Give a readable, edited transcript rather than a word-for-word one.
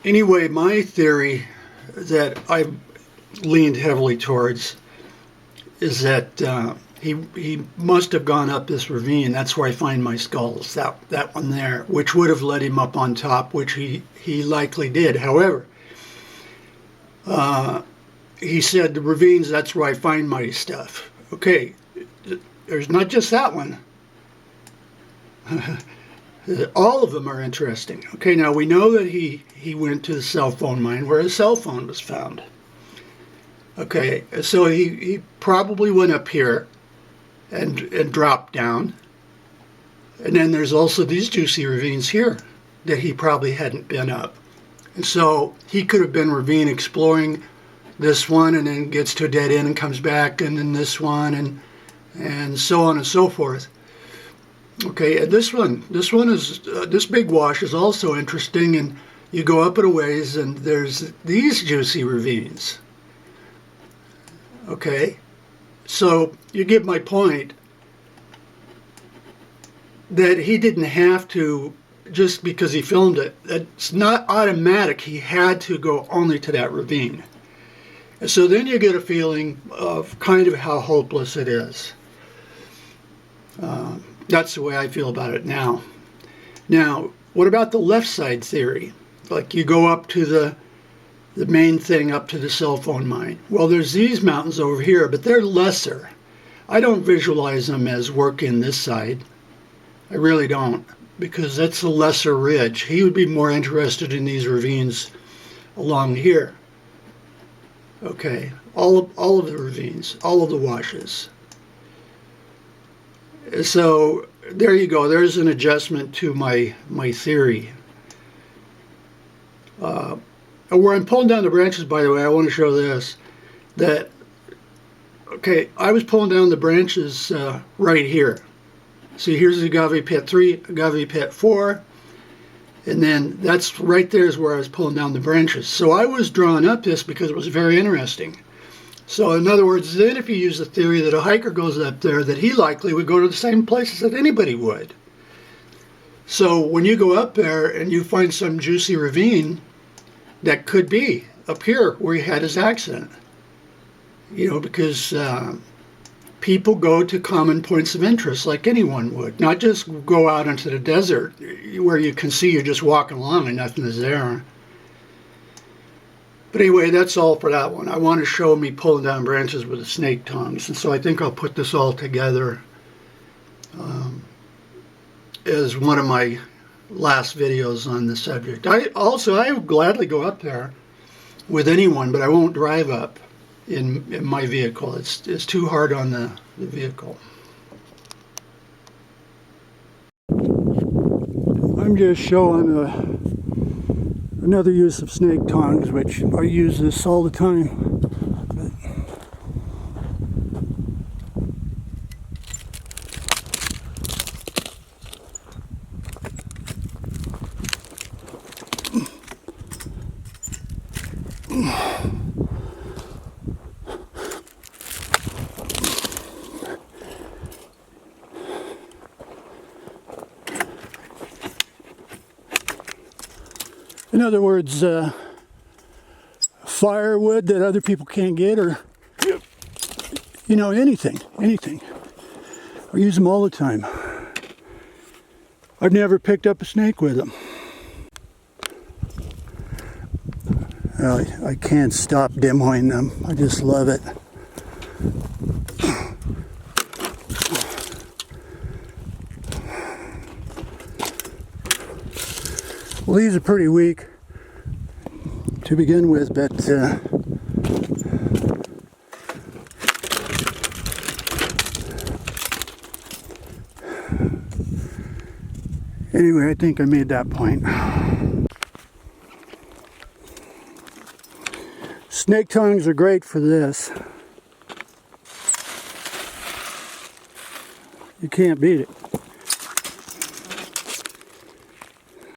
Anyway, my theory that I leaned heavily towards is that he must have gone up this ravine. That's where I find my skulls, that one there, which would have led him up on top, which he likely did. However, he said the ravines, that's where I find my stuff. Okay, there's not just that one. All of them are interesting. Okay, now we know that he went to the cell phone mine where his cell phone was found. Okay, so he probably went up here and dropped down. And then there's also these juicy ravines here that he probably hadn't been up. And so he could have been ravine exploring this one and then gets to a dead end and comes back, and then this one, and so on and so forth. Okay, and this one is, this big wash is also interesting, and you go up it a ways and there's these juicy ravines. Okay, so you get my point that he didn't have to, just because he filmed it, it's not automatic he had to go only to that ravine. And so then you get a feeling of kind of how hopeless it is. That's the way I feel about it now. Now, what about the left side theory? Like you go up to the main thing, up to the cell phone mine. Well, there's these mountains over here, but they're lesser. I don't visualize them as working this side. I really don't, because that's a lesser ridge. He would be more interested in these ravines along here. Okay, all of the ravines, all of the washes. So there you go. There's an adjustment to my theory. Where I'm pulling down the branches, by the way, I want to show this. That, okay, I was pulling down the branches right here. See, here's agave pit 3, agave pit 4, and then that's right there is where I was pulling down the branches. So I was drawing up this because it was very interesting. So in other words, then if you use the theory that a hiker goes up there, that he likely would go to the same places that anybody would. So when you go up there and you find some juicy ravine, that could be up here where he had his accident. You know, because people go to common points of interest like anyone would. Not just go out into the desert where you can see you're just walking along and nothing is there. But anyway, that's all for that one. I want to show me pulling down branches with the snake tongs. And so I think I'll put this all together as one of my last videos on the subject. I would gladly go up there with anyone, but I won't drive up in my vehicle. It's too hard on the vehicle. I'm just showing another use of snake tongs, which I use this all the time. In other words, firewood that other people can't get, or, you know, anything. I use them all the time. I've never picked up a snake with them. I can't stop demoing them. I just love it. Well, these are pretty weak to begin with, but anyway, I think I made that point. Snake tongs are great for this. You can't beat it.